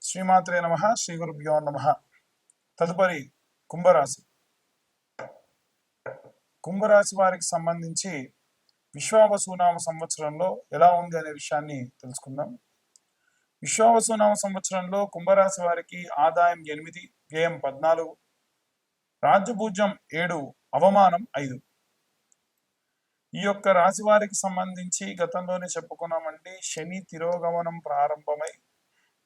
శ్రీమాత్రే నమః. శ్రీ గురుభ్యో నమః. తదుపరి కుంభరాశి. కుంభరాశి వారికి సంబంధించి విశ్వావసునామ సంవత్సరంలో ఎలా ఉంది అనే విషయాన్ని తెలుసుకుందాం. విశ్వావసునామ సంవత్సరంలో కుంభరాశి వారికి ఆదాయం 8, వ్యయం 14, రాజ్యభూజ్యం 7, అవమానం 5. ఈ యొక్క రాశి వారికి సంబంధించి గతంలోనే చెప్పుకున్నామండి. శని తిరోగమనం ప్రారంభమై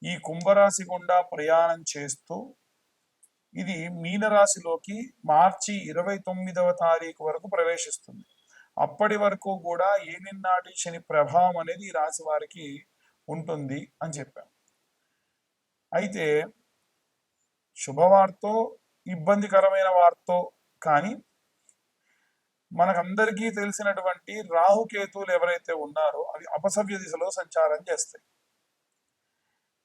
ఈ కుంభరాశి గుండా ప్రయాణం చేస్తూ ఇది మీనరాశిలోకి మార్చి 29వ తారీఖు వరకు ప్రవేశిస్తుంది. అప్పటి వరకు కూడా ఏలినాటి శని ప్రభావం అనేది ఈ రాశి వారికి ఉంటుంది అని చెప్పాం. అయితే శుభవార్తో ఇబ్బందికరమైన వార్తో కానీ మనకందరికీ తెలిసినటువంటి రాహుకేతువులు ఎవరైతే ఉన్నారో అవి అపసవ్య దిశలో సంచారం చేస్తాయి.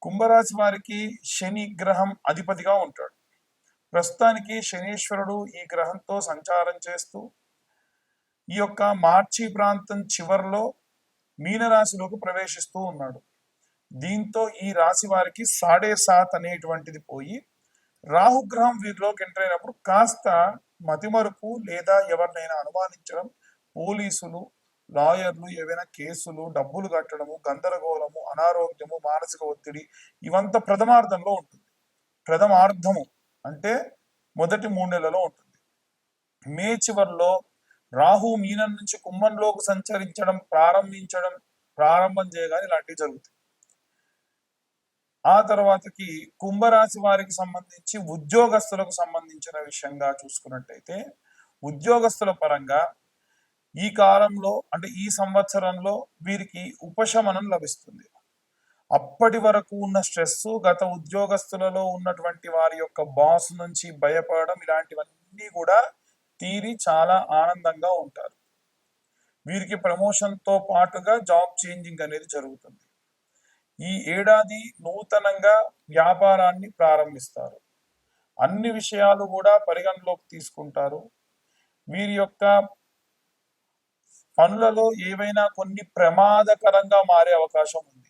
కుంభరాశి వారికి శని గ్రహం అధిపతిగా ఉంటాడు. ప్రస్తుతానికి శనీశ్వరుడు ఈ గ్రహంతో సంచారం చేస్తూ ఈ యొక్క మార్చి ప్రాంతం చివరిలో మీనరాశిలోకి ప్రవేశిస్తూ ఉన్నాడు. దీంతో ఈ రాశి వారికి 7.5 అనేటువంటిది పోయి రాహుగ్రహం వీరిలోకి ఎంటర్ అయినప్పుడు కాస్త మతిమరుపు లేదా ఎవరినైనా అనుమానించడం, పోలీసులు, లాయర్లు, ఏవైనా కేసులు, డబ్బులు కట్టడము, గందరగోళము, అనారోగ్యము, మానసిక ఒత్తిడి ఇవంతా ప్రథమార్థంలో ఉంటుంది. ప్రథమార్థము అంటే మొదటి 3 నెలలలో ఉంటుంది. మే చివరిలో రాహు మీనం నుంచి కుంభంలోకి సంచరించడం ప్రారంభం చేయగానే ఇలాంటివి జరుగుతాయి. ఆ తర్వాతకి కుంభరాశి వారికి సంబంధించి ఉద్యోగస్తులకు సంబంధించిన విషయంగా చూసుకున్నట్టయితే ఉద్యోగస్తుల పరంగా ఈ కాలంలో అంటే ఈ సంవత్సరంలో వీరికి ఉపశమనం లభిస్తుంది. అప్పటి వరకు ఉన్న స్ట్రెస్, గత ఉద్యోగస్తులలో ఉన్నటువంటి వారి యొక్క బాస్ నుంచి భయపడడం ఇలాంటివన్నీ కూడా తీరి చాలా ఆనందంగా ఉంటారు. వీరికి ప్రమోషన్తో పాటుగా జాబ్ చేంజింగ్ అనేది జరుగుతుంది. ఈ ఏడాది నూతనంగా వ్యాపారాన్ని ప్రారంభిస్తారు. అన్ని విషయాలు కూడా పరిగణలోకి తీసుకుంటారు. వీరి యొక్క పనులలో ఏవైనా కొన్ని ప్రమాదకరంగా మారే అవకాశం ఉంది.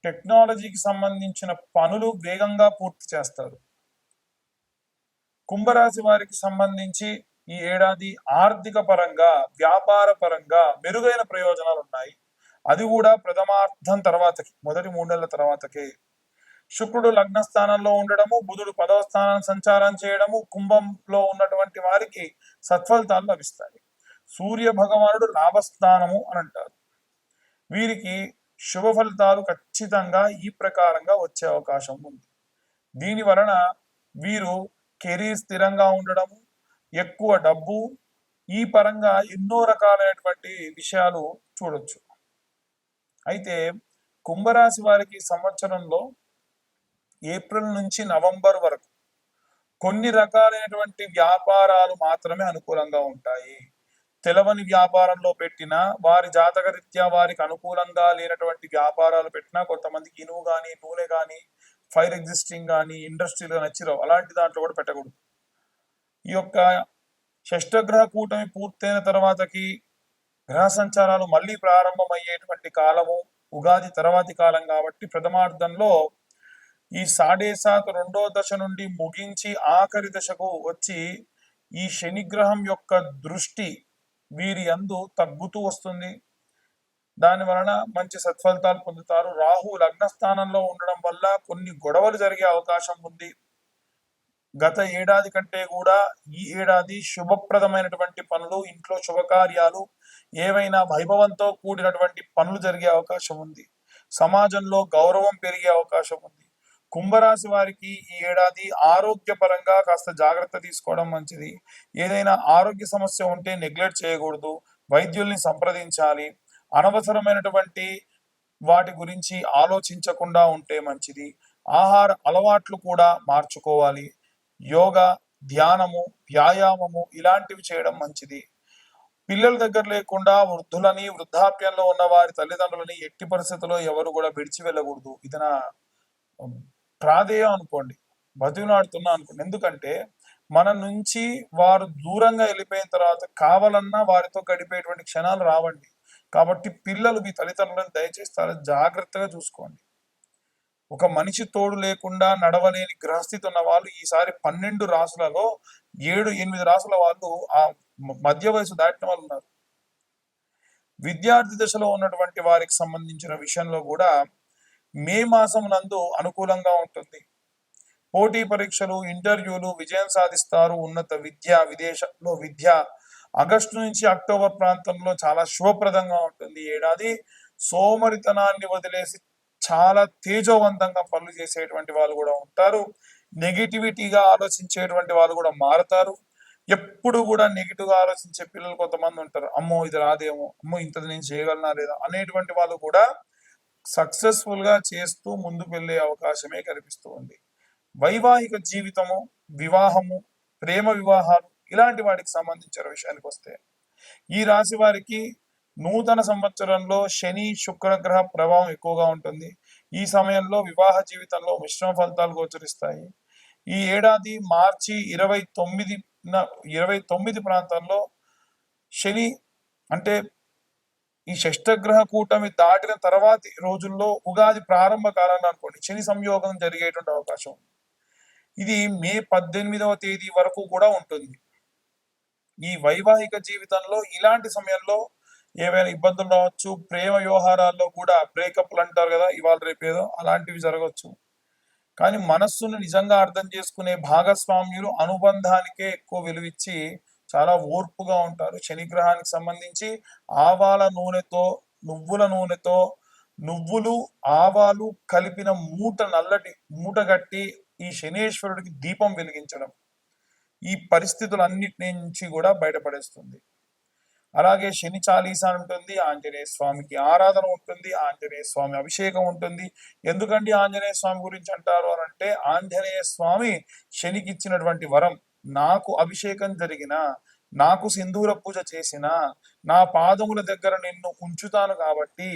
టెక్నాలజీకి సంబంధించిన పనులు వేగంగా పూర్తి చేస్తారు. కుంభరాశి వారికి సంబంధించి ఈ ఏడాది ఆర్థిక పరంగా, వ్యాపార పరంగా మెరుగైన ప్రయోజనాలు ఉన్నాయి. అది కూడా ప్రథమార్థం తర్వాతకి, మొదటి 3 నెలల తర్వాతకే. శుక్రుడు లగ్న స్థానంలో ఉండడము, బుధుడు 10వ స్థానం సంచారం చేయడము, కుంభంలో ఉన్నటువంటి వారికి సత్ఫలితాలు లభిస్తాయి. సూర్య భగవానుడు లాభస్థానము అని అంటారు. వీరికి శుభ ఫలితాలు ఖచ్చితంగా ఈ ప్రకారంగా వచ్చే అవకాశం ఉంది. దీని వలన వీరు కెరీర్ స్థిరంగా ఉండడము, ఎక్కువ డబ్బు, ఈ పరంగా ఎన్నో రకాలైనటువంటి విషయాలు చూడొచ్చు. అయితే కుంభరాశి వారికి సంవత్సరంలో ఏప్రిల్ నుంచి నవంబర్ వరకు కొన్ని రకాలైనటువంటి వ్యాపారాలు మాత్రమే అనుకూలంగా ఉంటాయి. తెలవని వ్యాపారంలో పెట్టినా, వారి జాతక రీత్యా వారికి అనుకూలంగా లేనటువంటి వ్యాపారాలు పెట్టినా, కొంతమందికి ఇనుము కానీ, నూనె కానీ, ఫైర్ ఎగ్జిస్టింగ్ కానీ, ఇండస్ట్రీలో నచ్చిరావు, అలాంటి దాంట్లో కూడా పెట్టకూడదు. ఈ యొక్క షష్టగ్రహ కూటమి పూర్తయిన తర్వాతకి గ్రహ సంచారాలు మళ్ళీ ప్రారంభమయ్యేటువంటి కాలము ఉగాది తర్వాతి కాలం కాబట్టి ప్రథమార్థంలో ఈ 7.5 రెండో దశ నుండి ముగించి ఆఖరి దశకు వచ్చి ఈ శనిగ్రహం యొక్క దృష్టి వీరి యందు తగ్గుతూ వస్తుంది. దాని వలన మంచి సత్ఫలితాలు పొందుతారు. రాహు లగ్న స్థానంలో ఉండడం వల్ల కొన్ని గొడవలు జరిగే అవకాశం ఉంది. గత ఏడాది కంటే కూడా ఈ ఏడాది శుభప్రదమైనటువంటి పనులు, ఇంట్లో శుభకార్యాలు, ఏవైనా వైభవంతో కూడినటువంటి పనులు జరిగే అవకాశం ఉంది. సమాజంలో గౌరవం పెరిగే అవకాశం ఉంది. కుంభరాశి వారికి ఈ ఏడాది ఆరోగ్యపరంగా కాస్త జాగ్రత్త తీసుకోవడం మంచిది. ఏదైనా ఆరోగ్య సమస్య ఉంటే నెగ్లెక్ట్ చేయకూడదు, వైద్యుల్ని సంప్రదించాలి. అనవసరమైనటువంటి వాటి గురించి ఆలోచించకుండా ఉంటే మంచిది. ఆహార అలవాట్లు కూడా మార్చుకోవాలి. యోగా, ధ్యానము, వ్యాయామము ఇలాంటివి చేయడం మంచిది. పిల్లల దగ్గర లేకుండా వృద్ధులని, వృద్ధాప్యంలో ఉన్న వారి తల్లిదండ్రులని ఎట్టి పరిస్థితుల్లో ఎవరు కూడా విడిచి వెళ్ళకూడదు. ఇది నా ప్రాధేయం అనుకోండి, బతిలాడుతున్నా అనుకోండి. ఎందుకంటే మన నుంచి వారు దూరంగా వెళ్ళిపోయిన తర్వాత కావాలన్నా వారితో గడిపేటువంటి క్షణాలు రావండి. కాబట్టి పిల్లలు మీ తల్లిదండ్రులను దయచేసి చాలా జాగ్రత్తగా చూసుకోండి. ఒక మనిషి తోడు లేకుండా నడవలేని గ్రహస్థితి ఉన్న వాళ్ళు ఈసారి 12 రాసులలో 7-8 రాసుల వాళ్ళు ఆ మధ్య వయసు దాటిన వాళ్ళు ఉన్నారు. విద్యార్థి దశలో ఉన్నటువంటి వారికి సంబంధించిన విషయంలో కూడా మే మాసం నందు అనుకూలంగా ఉంటుంది. పోటీ పరీక్షలు, ఇంటర్వ్యూలు విజయం సాధిస్తారు. ఉన్నత విద్య, విదేశంలో విద్య ఆగస్టు నుంచి అక్టోబర్ ప్రాంతంలో చాలా శుభప్రదంగా ఉంటుంది. ఏడాది సోమరితనాన్ని వదిలేసి చాలా తేజోవంతంగా పనులు చేసేటువంటి వాళ్ళు కూడా ఉంటారు. నెగిటివిటీగా ఆలోచించేటువంటి వాళ్ళు కూడా మారుతారు. ఎప్పుడు కూడా నెగిటివ్ గా ఆలోచించే పిల్లలు కొంతమంది ఉంటారు. అమ్మో ఇది రాదేమో, అమ్మో ఇంతది నేను చేయగలనా లేదా అనేటువంటి వాళ్ళు కూడా సక్సెస్ఫుల్ గా చేస్తూ ముందుకు వెళ్ళే అవకాశమే కనిపిస్తూ ఉంది. వైవాహిక జీవితము, వివాహము, ప్రేమ వివాహాలు ఇలాంటి వాటికి సంబంధించిన విషయానికి వస్తే ఈ రాశి వారికి నూతన సంవత్సరంలో శని శుక్రగ్రహ ప్రభావం ఎక్కువగా ఉంటుంది. ఈ సమయంలో వివాహ జీవితంలో మిశ్రమ ఫలితాలు గోచరిస్తాయి. ఈ ఏడాది మార్చి 29 ప్రాంతంలో శని అంటే ఈ షష్టగ్రహ కూటమి దాటిన తర్వాతి రోజుల్లో ఉగాది ప్రారంభ కాలంలో అనుకోండి శని సంయోగం జరిగేటువంటి అవకాశం ఉంది. ఇది మే 18వ తేదీ వరకు కూడా ఉంటుంది. ఈ వైవాహిక జీవితంలో ఇలాంటి సమయంలో ఏవైనా ఇబ్బందులు రావచ్చు. ప్రేమ వ్యవహారాల్లో కూడా బ్రేకప్లు అంటారు కదా, ఇవాళ రేపేదో అలాంటివి జరగవచ్చు. కానీ మనస్సును నిజంగా అర్థం చేసుకునే భాగస్వామ్యులు అనుబంధానికే ఎక్కువ విలువిచ్చి చాలా ఓర్పుగా ఉంటారు. శనిగ్రహానికి సంబంధించి ఆవాల నూనెతో, నువ్వుల నూనెతో, నువ్వులు ఆవాలు కలిపిన నల్లటి మూట కట్టి ఈ శనేశ్వరుడికి దీపం వెలిగించడం ఈ పరిస్థితులన్నిటి నుంచి కూడా బయటపడేస్తుంది. అలాగే శని చాలీసా ఉంటుంది, ఆంజనేయ స్వామికి ఆరాధన ఉంటుంది, ఆంజనేయ స్వామి అభిషేకం ఉంటుంది. ఎందుకంటే ఆంజనేయ స్వామి గురించి అంటారు అని అంటే ఆంజనేయ స్వామి శనికి ఇచ్చినటువంటి వరం. నాకు అభిషేకం జరిగిన, నాకు సింధూర పూజ చేసిన, నా పాదముల దగ్గర నిన్ను ఉంచుతాను కాబట్టి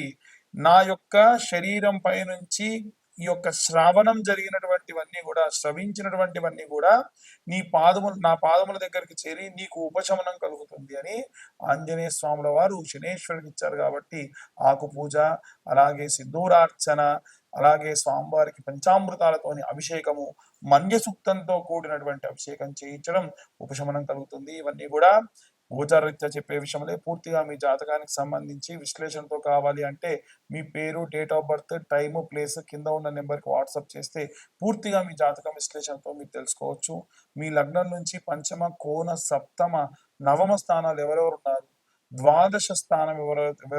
నా యొక్క శరీరం పై నుంచి ఈ యొక్క శ్రావణం జరిగినటువంటివన్నీ కూడా, శ్రవించినటువంటివన్నీ కూడా నా పాదముల దగ్గరికి చేరి నీకు ఉపశమనం కలుగుతుంది అని ఆంజనేయ స్వాముల వారు శనేశ్వరుడికి ఇచ్చారు. కాబట్టి ఆకు పూజ, అలాగే సింధూరార్చన, అలాగే స్వామివారికి పంచామృతాలతోని అభిషేకము, మన్య సూక్తంతో కూడినటువంటి అభిషేకం చేయించడం ఉపశమనం కలుగుతుంది. ఇవన్నీ కూడా గోచారరీత్యా చెప్పే విషయంలో పూర్తిగా మీ జాతకానికి సంబంధించి విశ్లేషణతో కావాలి అంటే మీ పేరు, date of birth, time, place కింద ఉన్న నెంబర్కి వాట్సాప్ చేస్తే పూర్తిగా మీ జాతకం విశ్లేషణతో మీరు తెలుసుకోవచ్చు. మీ లగ్నం నుంచి పంచమ, కోణ, సప్తమ, నవమ స్థానాలు ఎవరెవరున్నారు, ద్వాదశ స్థానం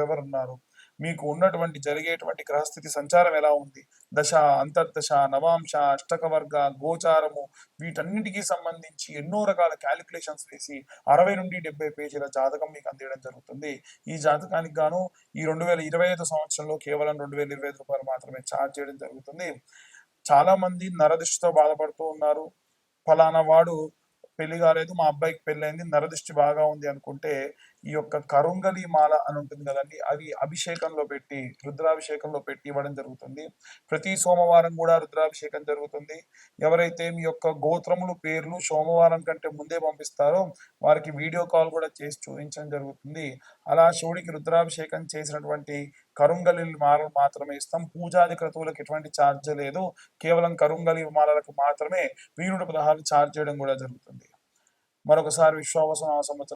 ఎవరున్నారు, మీకు ఉన్నటువంటి జరిగేటువంటి గ్రహస్థితి సంచారం ఎలా ఉంది, దశ, అంతర్దశ, నవాంశ, అష్టక వర్గ, గోచారము వీటన్నిటికీ సంబంధించి ఎన్నో రకాల క్యాలిక్యులేషన్స్ వేసి 60 నుండి 70 పేజీల జాతకం మీకు అందించడం జరుగుతుంది. ఈ జాతకానికి గాను ఈ 2025 సంవత్సరంలో కేవలం 2025 రూపాయలు మాత్రమే ఛార్జ్ చేయడం జరుగుతుంది. చాలా మంది నరదృష్టితో బాధపడుతూ ఉన్నారు. ఫలానా వాడు పెళ్లి కాలేదు, మా అబ్బాయికి పెళ్ళైంది, నరదృష్టి బాగా ఉంది అనుకుంటే ఈ యొక్క కరుంగలి మాల అని ఉంటుంది కదండి, అది అభిషేకంలో పెట్టి, రుద్రాభిషేకంలో పెట్టి ఇవ్వడం జరుగుతుంది. ప్రతి సోమవారం కూడా రుద్రాభిషేకం జరుగుతుంది. ఎవరైతే మీ యొక్క గోత్రములు పేర్లు సోమవారం కంటే ముందే పంపిస్తారో వారికి వీడియో కాల్ కూడా చేసి చూపించడం జరుగుతుంది. అలా శివుడికి రుద్రాభిషేకం చేసినటువంటి కరుంగలి మాలలు మాత్రమే ఇస్తాం. పూజాది క్రతువులకు ఎటువంటి ఛార్జ్ లేదు. కేవలం కరుంగలి మాలలకు మాత్రమే 1016 ఛార్జ్ చేయడం కూడా జరుగుతుంది. మరొకసారి విశ్వావసనామ సంవత్సరం